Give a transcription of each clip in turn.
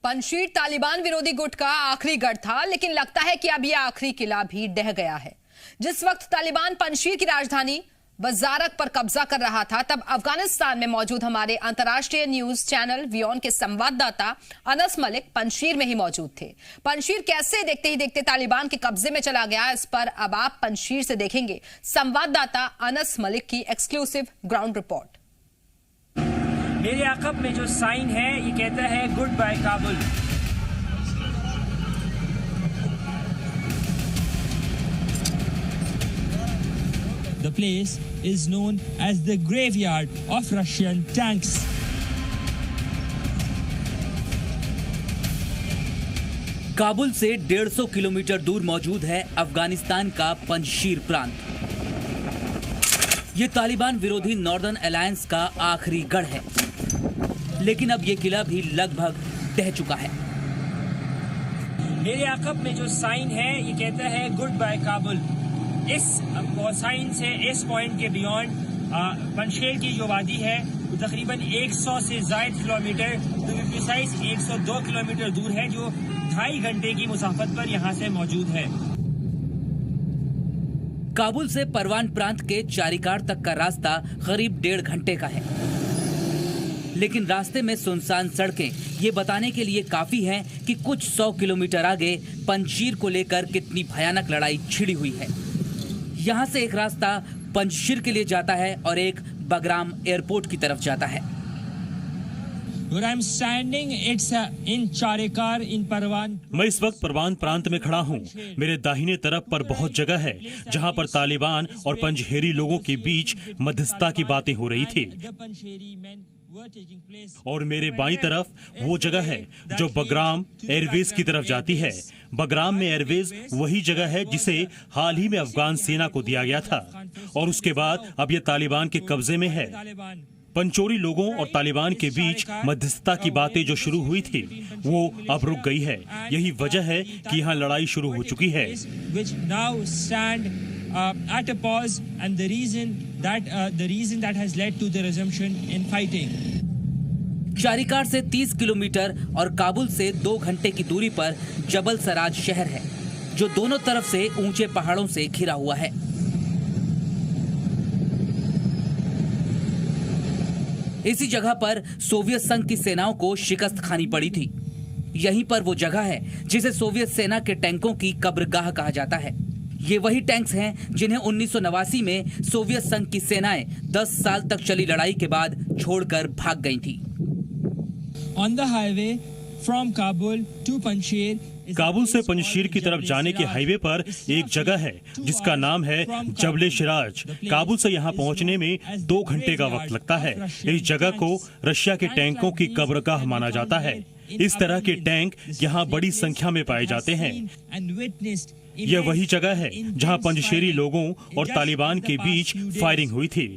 पंजशीर तालिबान विरोधी गुट का आखिरी गढ़ था, लेकिन लगता है कि अब यह आखिरी किला भी ढह गया है। जिस वक्त तालिबान पंजशीर की राजधानी बजारक पर कब्जा कर रहा था, तब अफगानिस्तान में मौजूद हमारे अंतर्राष्ट्रीय न्यूज चैनल वियोन के संवाददाता अनस मलिक पंजशीर में ही मौजूद थे। पंजशीर कैसे देखते ही देखते तालिबान के कब्जे में चला गया, इस पर अब आप पंजशीर से देखेंगे संवाददाता अनस मलिक की एक्सक्लूसिव ग्राउंड रिपोर्ट। मेरे आकब में जो साइन है ये कहता है good bye Kabul. The place is known as the graveyard of Russian tanks. Kabul से 150 किलोमीटर दूर मौजूद है अफगानिस्तान का पंजशीर प्रांत। ये तालिबान विरोधी नॉर्दर्न अलायंस का आखिरी गढ़ है, लेकिन अब ये किला भी लगभग ढह चुका है। मेरे आकब में जो साइन है ये कहता है गुड बाय काबुल। इस साइन से इस पॉइंट के बियॉन्ड पंजशीर की जो वादी है वो तकरीबन 100 से ज़ायद किलोमीटर, तो प्रिसाइज 102 किलोमीटर दूर है, जो 2.5 घंटे की मुसाफत पर यहाँ से मौजूद है। काबुल से परवान प्रांत के चारिकार तक का रास्ता करीब 1.5 घंटे का है, लेकिन रास्ते में सुनसान सड़कें ये बताने के लिए काफी हैं कि कुछ 100 किलोमीटर आगे पंजशीर को लेकर कितनी भयानक लड़ाई छिड़ी हुई है। यहाँ से एक रास्ता पंजशीर के लिए जाता है और एक बगराम एयरपोर्ट की तरफ जाता है। मैं इस वक्त परवान प्रांत में खड़ा हूँ। मेरे दाहिने तरफ पर बहुत जगह है जहाँ पर तालिबान और पंजहेरी लोगों के बीच मध्यस्थता की बातें हो रही थी, और मेरे बाईं तरफ वो जगह है जो बगराम एयरवेज की तरफ जाती है। बगराम में एयरवेज वही जगह है जिसे हाल ही में अफगान सेना को दिया गया था, और उसके बाद अब ये तालिबान के कब्जे में है। पंचोरी लोगों और तालिबान के बीच मध्यस्थता की बातें जो शुरू हुई थी वो अब रुक गई है। यही वजह है कि यहाँ लड़ाई शुरू हो चुकी है। At a pause, and the reason that has led to the resumption in fighting. चारिकार से 30 किलोमीटर और काबुल से 2 घंटे की दूरी पर जबल सराज शहर है, जो दोनों तरफ से ऊंचे पहाड़ों से घिरा हुआ है। इसी जगह पर सोवियत संघ की सेनाओं को शिकस्त खानी पड़ी थी। यहीं पर वो जगह है जिसे सोवियत सेना के टैंकों की कब्रगाह कहा जाता है। ये वही टैंक्स हैं जिन्हें 1989 में सोवियत संघ की सेनाएं 10 साल तक चली लड़ाई के बाद छोड़कर भाग गई थी। On the highway from Kabul to Panjshir, Kabul से पंजशीर की तरफ जाने के हाईवे पर एक जगह है जिसका नाम है जबले शिराज। काबुल से यहाँ पहुँचने में 2 घंटे का वक्त लगता है। इस जगह को रशिया के टैंकों की कब्रगाह माना जाता है। इस तरह के टैंक यहाँ बड़ी संख्या में पाए जाते हैं। यह वही जगह है जहाँ पंजशीरी लोगों और तालिबान के बीच फायरिंग हुई थी,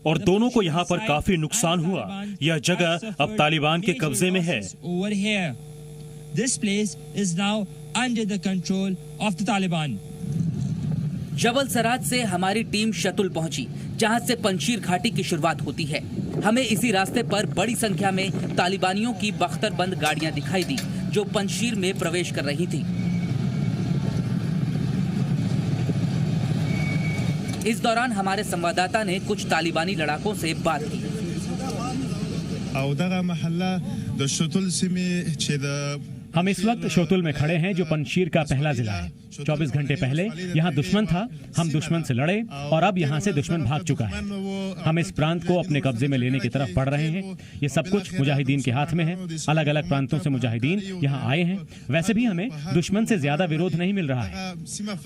और दोनों को यहाँ पर काफी नुकसान हुआ। यह जगह अब तालिबान के कब्जे में है। This place is now under the control of the Taliban. जबल सराज से हमारी टीम शतुल पहुंची, जहां से पंजशीर घाटी की शुरुआत होती है। हमें इसी रास्ते पर बड़ी संख्या में तालिबानियों की बख्तरबंद गाड़ियां दिखाई दी, जो पंजशीर में प्रवेश कर रही थी। इस दौरान हमारे संवाददाता ने कुछ तालिबानी लड़ाकों से बात की। हम इस वक्त शोतुल में खड़े हैं, जो पंजशीर का पहला जिला है। 24 घंटे पहले यहाँ दुश्मन था, हम दुश्मन से लड़े और अब यहाँ से दुश्मन भाग चुका है। हम इस प्रांत को अपने कब्जे में लेने की तरफ बढ़ रहे हैं। ये सब कुछ मुजाहिदीन के हाथ में है। अलग अलग प्रांतों से मुजाहिदीन यहाँ आए हैं। वैसे भी हमें दुश्मन से ज्यादा विरोध नहीं मिल रहा है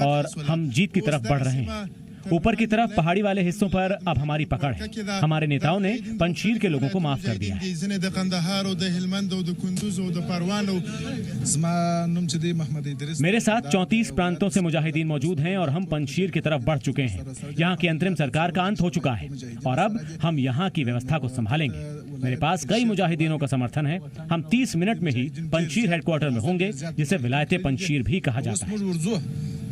और हम जीत की तरफ बढ़ रहे हैं। ऊपर की तरफ पहाड़ी वाले हिस्सों पर अब हमारी पकड़ है। हमारे नेताओं ने पंजशीर के लोगों को माफ कर दिया है। मेरे साथ 34 प्रांतों से मुजाहिदीन मौजूद हैं और हम पंजशीर की तरफ बढ़ चुके हैं। यहाँ की अंतरिम सरकार का अंत हो चुका है और अब हम यहाँ की व्यवस्था को संभालेंगे। मेरे पास कई मुजाहिदीनों का समर्थन है। हम 30 मिनट में ही पंजशीर हेडक्वार्टर में होंगे, जिसे विलायते पंजशीर भी कहा जाता है।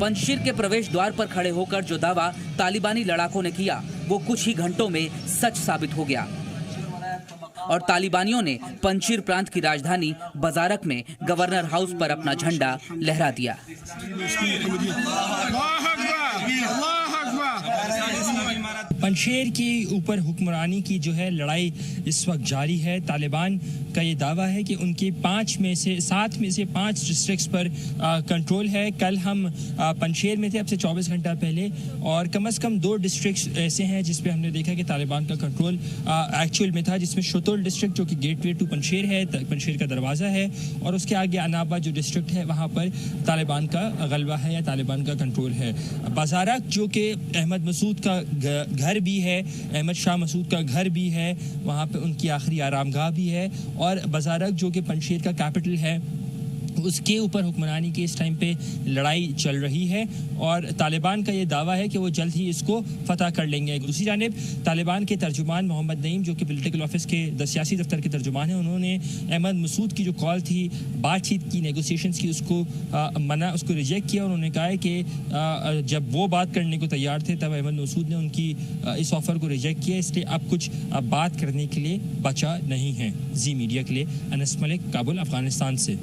पंजशीर के प्रवेश द्वार पर खड़े होकर जो दावा तालिबानी लड़ाकों ने किया वो कुछ ही घंटों में सच साबित हो गया और तालिबानियों ने पंजशीर प्रांत की राजधानी बजारक में गवर्नर हाउस पर अपना झंडा लहरा दिया। पंजशीर के ऊपर हुक्मरानी की जो है लड़ाई इस वक्त जारी है। तालिबान का ये दावा है कि उनके 7 में से 5 डिस्ट्रिक्ट्स पर कंट्रोल है। कल हम पंजशीर में थे, अब से 24 घंटा पहले, और कम से कम 2 डिस्ट्रिक्ट्स ऐसे हैं जिस पे हमने देखा कि तालिबान का कंट्रोल एक्चुअल में था, जिसमें शतुल डिस्ट्रिक्ट जो कि गेटवे टू पंजशीर है, पंजशीर का दरवाज़ा है, और उसके आगे अनाबा जो डिस्ट्रिक्ट है वहाँ पर तालिबान का गलबा है या तालिबान का कंट्रोल है। बाजारक जो कि अहमद मसूद का घर भी है, अहमद शाह मसूद का घर भी है, वहाँ पे उनकी आखिरी आरामगाह भी है, और बाजारक जो कि पंजशीर का कैपिटल है उसके ऊपर हुक्मरानी की इस टाइम पे लड़ाई चल रही है और तालिबान का ये दावा है कि वो जल्द ही इसको फतह कर लेंगे। दूसरी जानिब तालिबान के तर्जुमान मोहम्मद नईम जो कि पॉलिटिकल ऑफिस के सियासी दफ्तर के तर्जुमान हैं, उन्होंने अहमद मसूद की जो कॉल थी बातचीत की, नेगोशिएशंस की, उसको रिजेक्ट किया। उन्होंने कहा है कि जब वो बात करने को तैयार थे तब अहमद मसूद ने उनकी इस ऑफर को रिजेक्ट किया, इसलिए अब कुछ बात करने के लिए बचा नहीं है। जी मीडिया के लिए अनस मलिक, काबुल, अफगानिस्तान से।